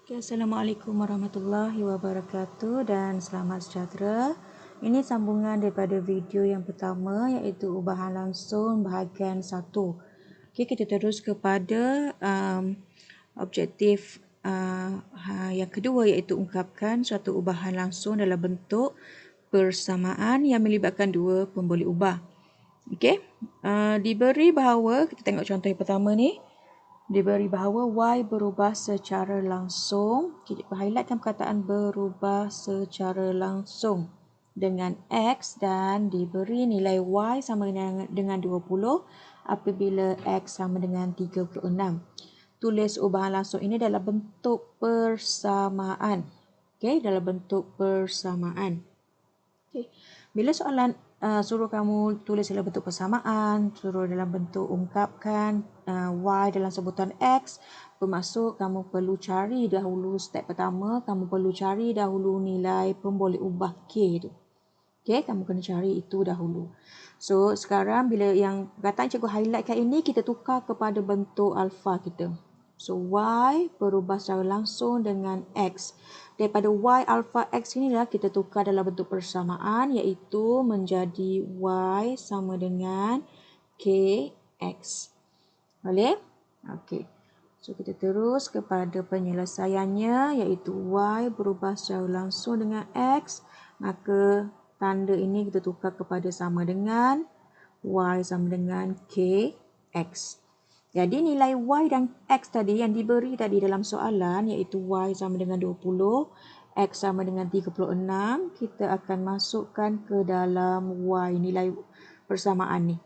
Okay, Assalamualaikum warahmatullahi wabarakatuh dan selamat sejahtera. Ini sambungan daripada video yang pertama iaitu ubahan langsung bahagian 1. Okay, kita terus kepada objektif yang kedua iaitu ungkapkan suatu ubahan langsung dalam bentuk persamaan yang melibatkan dua pemboleh ubah. Okay, diberi bahawa, kita tengok contoh yang pertama ni. Diberi bahawa Y berubah secara langsung. Kita highlightkan perkataan berubah secara langsung dengan X dan diberi nilai Y sama dengan 20 apabila X sama dengan 36. Tulis ubahan langsung ini dalam bentuk persamaan. Okay, dalam bentuk persamaan. Okay. Bila soalan suruh kamu tulis dalam bentuk persamaan, suruh dalam bentuk ungkapkan Y dalam sebutan X, bermaksud kamu perlu cari dahulu step pertama, kamu perlu cari dahulu nilai pemboleh ubah K tu. Okay, kamu kena cari itu dahulu. So, sekarang bila yang perkataan cikgu highlightkan ini, kita tukar kepada bentuk alfa kita. So, Y berubah secara langsung dengan X. Daripada Y alpha X inilah kita tukar dalam bentuk persamaan iaitu menjadi Y sama dengan KX. Boleh? Okey. So, kita terus kepada penyelesaiannya iaitu Y berubah secara langsung dengan X. Maka tanda ini kita tukar kepada sama dengan Y sama dengan KX. Jadi nilai Y dan X tadi yang diberi tadi dalam soalan iaitu Y sama dengan 20, X sama dengan 36, kita akan masukkan ke dalam Y nilai persamaan ni.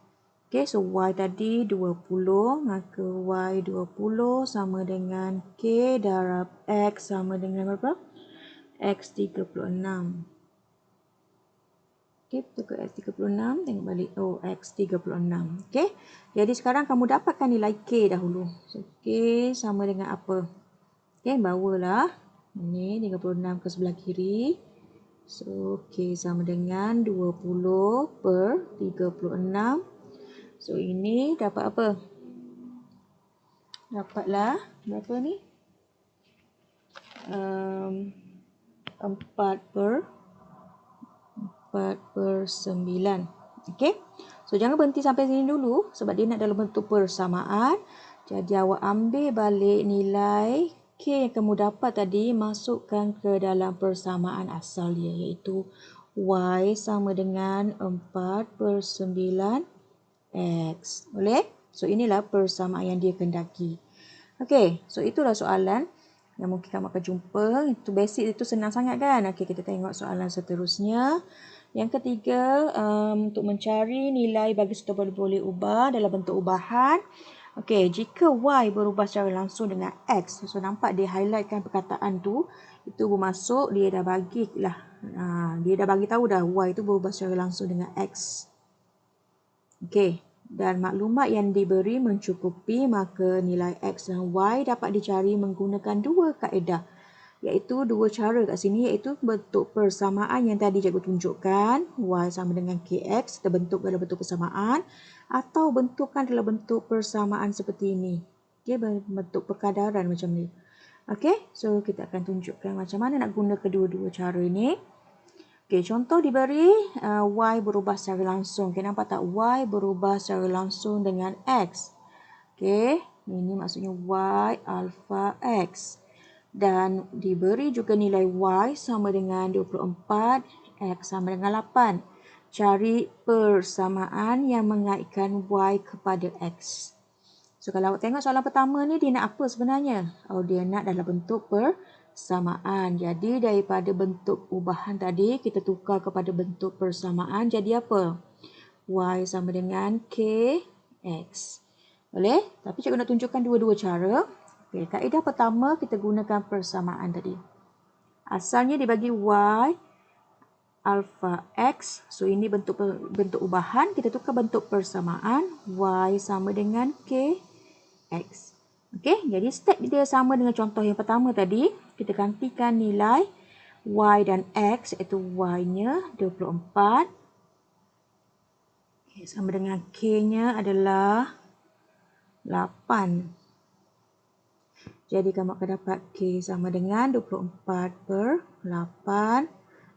Okay, so Y tadi 20, maka Y 20 sama dengan K darab X sama dengan berapa? X 36. Okay, kita ke X36, tengok balik. Oh, X36. Okay, jadi sekarang kamu dapatkan nilai K dahulu. So, K sama dengan apa? Okay, bawalah. Ini 36 ke sebelah kiri. So, K sama dengan 20 per 36. So, ini dapat apa? Dapatlah berapa ni? 4 per 9. Okey. So, jangan berhenti sampai sini dulu sebab dia nak dalam bentuk persamaan. Jadi, awak ambil balik nilai K yang kamu dapat tadi, masukkan ke dalam persamaan asal dia iaitu Y sama dengan 4 per 9 X. Boleh? So, inilah persamaan yang dia kendaki. Okey. So, itulah soalan yang mungkin kamu akan jumpa. Itu basic, itu senang sangat kan? Okey, kita tengok soalan seterusnya. Yang ketiga, untuk mencari nilai bagi satu boleh ubah dalam bentuk ubahan. Okey, jika Y berubah secara langsung dengan X. So, nampak dia highlightkan perkataan tu. Itu bermaksud dia dah bagilah. Dia dah bagi tahu dah Y itu berubah secara langsung dengan X. Okey. Dan maklumat yang diberi mencukupi, maka nilai X dan Y dapat dicari menggunakan dua kaedah. Iaitu dua cara kat sini, iaitu bentuk persamaan yang tadi cikgu tunjukkan. Y sama dengan KX, kita bentuk dalam bentuk persamaan. Atau bentukkan dalam bentuk persamaan seperti ini. Okay, bentuk perkadaran macam ni. Okay, so kita akan tunjukkan macam mana nak guna kedua-dua cara ini. Okay, contoh diberi Y berubah secara langsung. Okay, nampak tak? Y berubah secara langsung dengan X. Okay, ini maksudnya Y alpha X. Dan diberi juga nilai Y sama dengan 24, X sama dengan 8. Cari persamaan yang mengaitkan Y kepada X. So, kalau awak tengok soalan pertama ni, dia nak apa sebenarnya? Oh, dia nak dalam bentuk persamaan. Jadi, daripada bentuk ubahan tadi, kita tukar kepada bentuk persamaan. Jadi apa? Y sama dengan KX. Boleh? Tapi cikgu nak tunjukkan dua-dua cara. Okay, kaedah pertama kita gunakan persamaan tadi. Asalnya dibagi Y alpha X. So, ini bentuk ubahan. Kita tukar bentuk persamaan. Y sama dengan KX. Okey, jadi step dia sama dengan contoh yang pertama tadi. Kita gantikan nilai Y dan X iaitu Y-nya 24. Okay, sama dengan K-nya adalah 8. Jadi kamu akan dapat K sama dengan 24/8.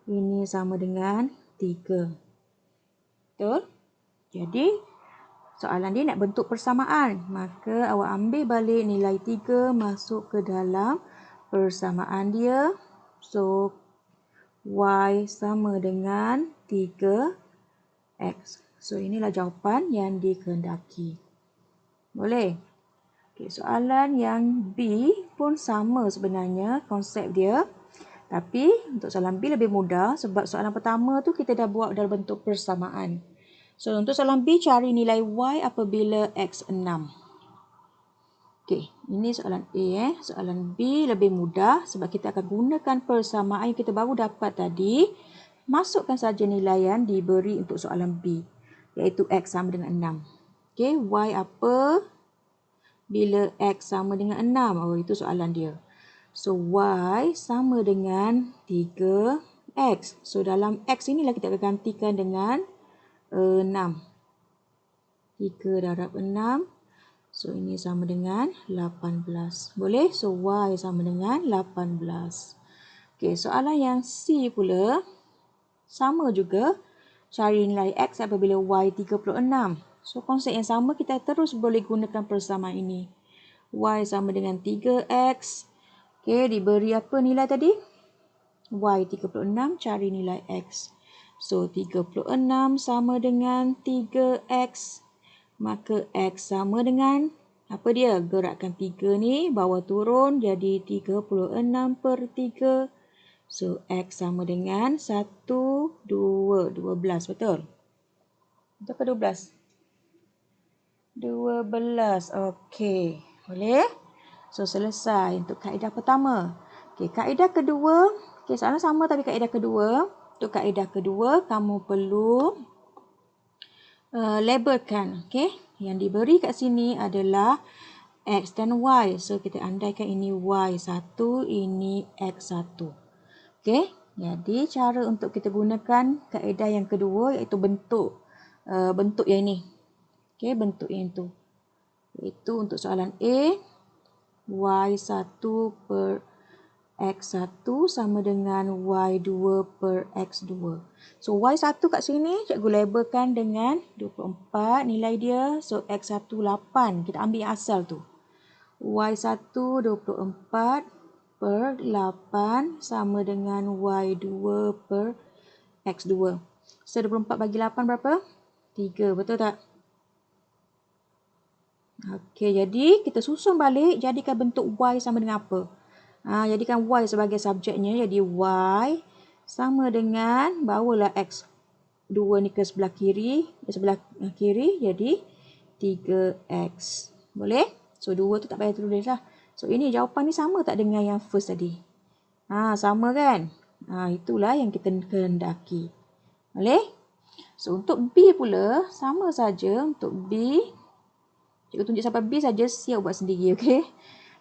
Ini sama dengan 3. Betul? Jadi soalan dia nak bentuk persamaan. Maka awak ambil balik nilai 3 masuk ke dalam persamaan dia. So, Y sama dengan 3X. So, inilah jawapan yang dikehendaki. Boleh? Okay, soalan yang B pun sama sebenarnya konsep dia. Tapi untuk soalan B lebih mudah sebab soalan pertama tu kita dah buat dalam bentuk persamaan. So, untuk soalan B, cari nilai Y apabila X 6. Okey, ini soalan A. Soalan B lebih mudah sebab kita akan gunakan persamaan yang kita baru dapat tadi. Masukkan saja nilai yang diberi untuk soalan B, iaitu X sama dengan 6. Okey, Y apa bila X sama dengan 6? Oh, itu soalan dia. So, Y sama dengan 3X. So, dalam X inilah kita akan gantikan dengan 6. 3 darab 6. So, ini sama dengan 18. Boleh? So, Y sama dengan 18. Okey, soalan yang C pula. Sama juga. Cari nilai X apabila Y 36. So, konsep yang sama kita terus boleh gunakan persamaan ini. Y sama dengan 3X. Okey, diberi apa nilai tadi? Y 36, cari nilai X. So, 36 sama dengan 3X. Maka X sama dengan, apa dia? Gerakkan 3 ni, bawah turun jadi 36/3. So, X sama dengan 1, 2, 12. Betul? Betul ke 12? 12. Okey. Boleh? So, selesai untuk kaedah pertama. Okey, kaedah kedua. Okey, soalan sama tapi kaedah kedua. Untuk kaedah kedua, kamu perlu labelkan. Okey, yang diberi kat sini adalah X dan Y. So, kita andaikan ini Y1, ini X1. Okey, jadi cara untuk kita gunakan kaedah yang kedua iaitu bentuk yang ini. Okey, bentuk yang itu. Iaitu untuk soalan A, Y1 per X1 sama dengan Y2 per X2. So, Y1 kat sini cikgu labelkan dengan 24 nilai dia. So, X1 8. Kita ambil yang asal tu. Y1 24 per 8 sama dengan Y2 per X2. So, 24 bagi 8 berapa? 3. Betul tak? Okey, jadi kita susun balik, jadikan bentuk Y sama dengan apa? Jadikan Y sebagai subjeknya, jadi Y sama dengan, bawalah X2 ni ke sebelah kiri, jadi 3X. Boleh? So, 2 tu tak payah tulis lah. So, ini jawapan ni sama tak dengan yang first tadi? Sama kan? Itulah yang kita kehendaki. Boleh? So, untuk B pula, sama saja untuk B. Cikgu tunjuk sampai B saja, siap buat sendiri, okey?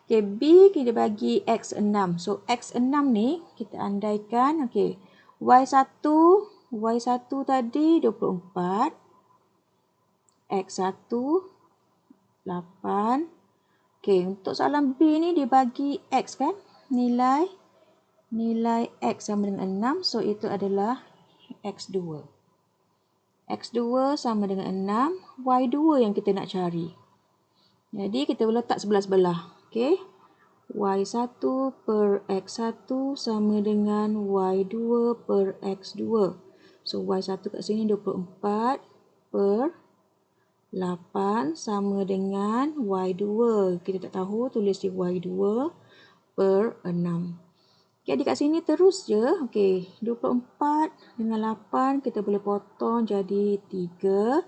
Okey, B kita bagi X6. So, X6 ni kita andaikan, okey, Y1 tadi 24, X1 8. Okey, untuk soalan B ni dia bagi X kan? Nilai X sama dengan 6. So, itu adalah X2. X2 sama dengan 6. Y2 yang kita nak cari. Jadi, kita letak sebelah-sebelah. Okey. Y1 per X1 sama dengan Y2 per X2. So, Y1 kat sini 24 per 8 sama dengan Y2. Kita tak tahu, tulis di Y2 per 6. Jadi, kat sini terus je. Okey, 24 dengan 8 kita boleh potong jadi 3.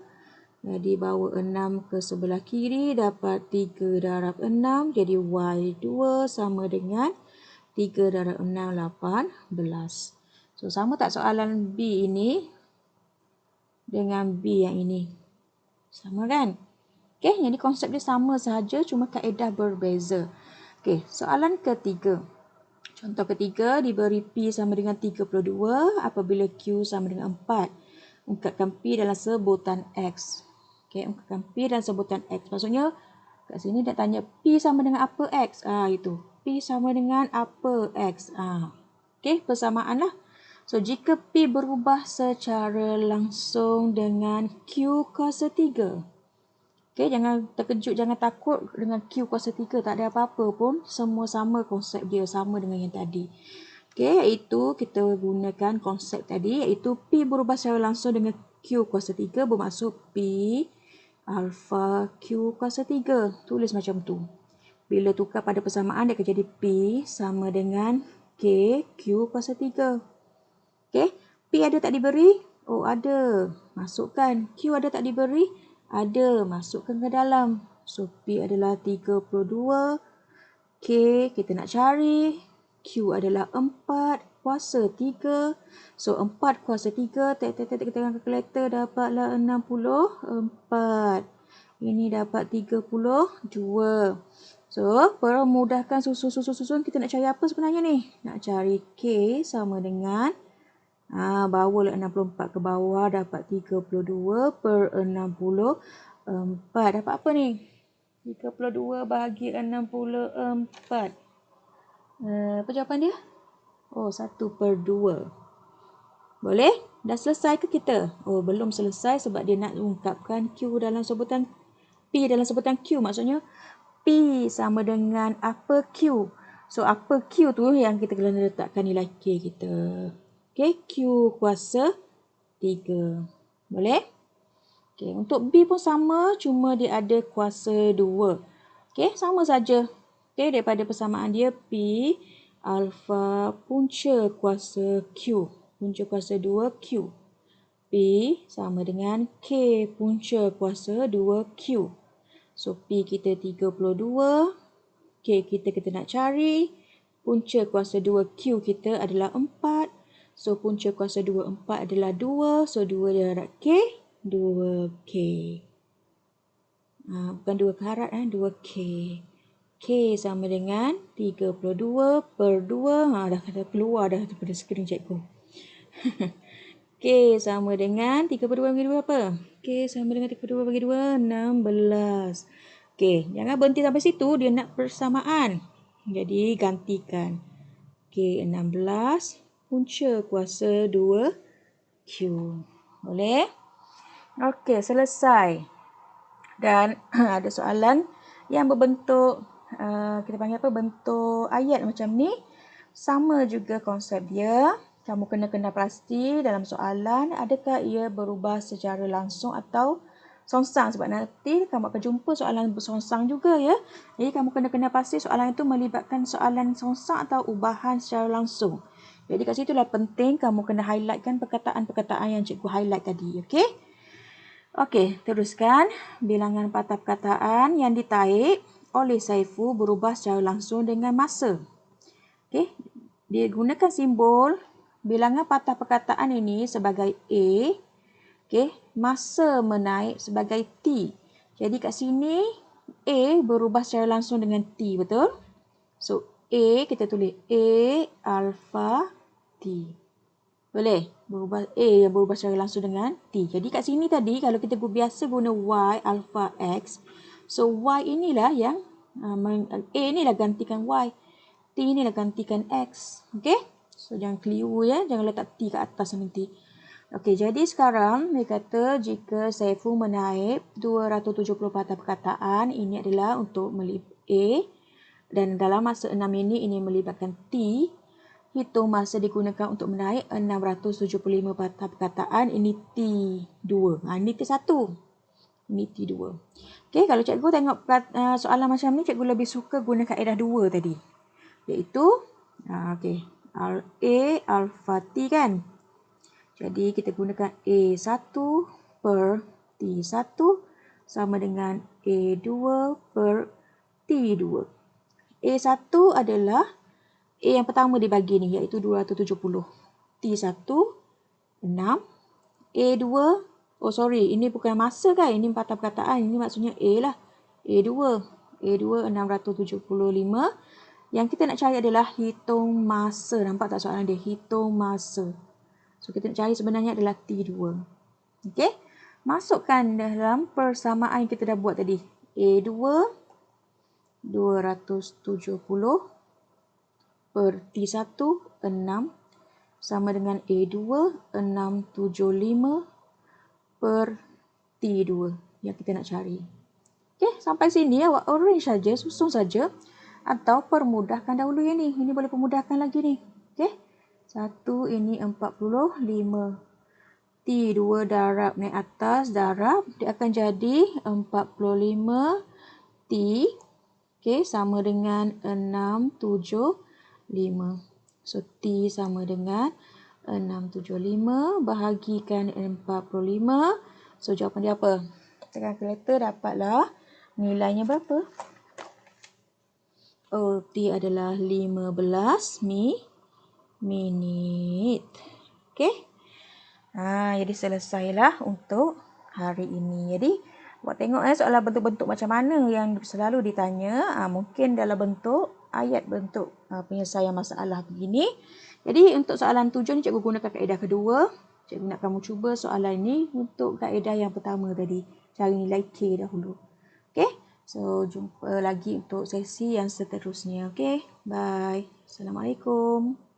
Jadi, bawa 6 ke sebelah kiri, dapat 3 darab 6. Jadi, Y2 sama dengan 3 darab 6, 18. So, sama tak soalan B ini dengan B yang ini? Sama kan? Okey, jadi konsep dia sama sahaja, cuma kaedah berbeza. Okey, soalan ketiga. Contoh ketiga, diberi P sama dengan 32 apabila Q sama dengan 4. Ungkapkan P dalam sebutan X. Okey, ungkapkan P dalam sebutan X. Maksudnya, Kat sini dia tanya P sama dengan apa X? Itu. P sama dengan apa X? Okey, persamaan lah. So, jika P berubah secara langsung dengan Q kuasa 3. Okey, jangan terkejut, jangan takut dengan Q kuasa 3. Tak ada apa-apa pun. Semua sama konsep dia, sama dengan yang tadi. Okey, iaitu kita gunakan konsep tadi, iaitu P berubah secara langsung dengan Q kuasa 3 bermaksud P alpha Q kuasa 3. Tulis macam tu. Bila tukar pada persamaan, dia akan jadi P sama dengan K Q kuasa 3. Okey, P ada tak diberi? Oh, ada. Masukkan. Q ada tak diberi? Ada. Masukkan ke dalam. So, P adalah 32. K kita nak cari. Q adalah 4 kuasa 3. So, 4 kuasa 3. Tek kita dengan kalkulator dapatlah 64. Ini dapat 32. So, permudahkan susun. Kita nak cari apa sebenarnya ni? Nak cari K sama dengan bawalah 64 ke bawah, dapat 32 per 64. Dapat apa ni? 32 bahagi 64. Apa jawapan dia? Oh, 1/2. Boleh? Dah selesai ke kita? Oh, belum selesai sebab dia nak ungkapkan Q dalam sebutan P dalam sebutan Q. Maksudnya, P sama dengan apa Q. So, apa Q tu yang kita kena letakkan nilai K kita. Okay, Q kuasa 3. Boleh? Okay, untuk B pun sama, cuma dia ada kuasa 2. Okay, sama saja. Okay, daripada persamaan dia P alpha punca kuasa Q. Punca kuasa 2 Q. P sama dengan K punca kuasa 2 Q. So, P kita 32. K kita nak cari. Punca kuasa 2 Q kita adalah 4. So, punca kuasa 2, 4 adalah 2. So, 2 darab K, 2K. Bukan 2 karat, 2K. K sama dengan 32 per 2. Dah keluar dah daripada skrin cikgu. K sama dengan 32 bagi 2 apa? K sama dengan 32 bagi 2, 16. K, jangan berhenti sampai situ. Dia nak persamaan. Jadi, gantikan. K 16 punca kuasa 2 Q. Boleh? Okey, selesai. Dan ada soalan yang berbentuk kita panggil apa? Bentuk ayat macam ni. Sama juga konsep dia. Kamu kena pasti dalam soalan adakah ia berubah secara langsung atau songsang, sebab nanti kamu akan jumpa soalan bersongsang juga ya. Jadi kamu kena pasti soalan itu melibatkan soalan songsang atau ubahan secara langsung. Jadi kat situlah penting kamu kena highlightkan perkataan-perkataan yang cikgu highlight tadi. Okey? Okey, teruskan. Bilangan patah perkataan yang ditaik oleh Saifu berubah secara langsung dengan masa. Okey, dia gunakan simbol bilangan patah perkataan ini sebagai A. Okey, masa menaik sebagai T. Jadi kat sini A berubah secara langsung dengan T, betul? So, A kita tulis A alpha T. Boleh? A yang berubah secara langsung dengan T. Jadi kat sini tadi kalau kita biasa guna Y alpha X. So, Y inilah yang A inilah gantikan Y. T inilah gantikan X. Okey? So, jangan keliru ya. Jangan letak T kat atas nanti. Okey, jadi sekarang dia kata jika Saifu menaip 270 patah perkataan, ini adalah untuk A. Dan dalam masa 6 ini melibatkan T. Hitung masa digunakan untuk menaik 675 patah perkataan. Ini T2. Ini T1. Ini T2. Okey, kalau cikgu tengok soalan macam ni, cikgu lebih suka guna kaedah 2 tadi. Iaitu, okey, A alpha T kan. Jadi, kita gunakan A1 per T1 sama dengan A2 per T2. A1 adalah A yang pertama dibagi ni, iaitu 270. T1, 6. A2, ini bukan masa kan? Ini patah perkataan. Ini maksudnya A lah. A2, 675. Yang kita nak cari adalah hitung masa. Nampak tak soalan dia? Hitung masa. So, kita nak cari sebenarnya adalah T2. Okey? Masukkan dalam persamaan yang kita dah buat tadi. A2 270 per T1 6 sama dengan A2 675 per T2 yang kita nak cari. Okey, sampai sini awak arrange saja, susun saja atau permudahkan dahulu yang ni. Ini boleh permudahkan lagi ni. Okey. 1 ini 45. T2 darab naik atas, darab. Dia akan jadi 45 T. Okey, sama dengan 675. So, T sama dengan 675 bahagikan 45. So, jawapan dia apa? Tekan kalkulator, dapatlah nilainya berapa? Oh, T adalah 15 minit. Okey. Jadi selesailah untuk hari ini. Jadi, buat tengok soalan bentuk-bentuk macam mana yang selalu ditanya. Mungkin dalam bentuk ayat, bentuk penyelesaian masalah begini. Jadi, untuk soalan 7 ni cikgu gunakan kaedah kedua. Cikgu nak kamu cuba soalan ini untuk kaedah yang pertama tadi. Cari nilai K dahulu. Okey. So, jumpa lagi untuk sesi yang seterusnya. Okey. Bye. Assalamualaikum.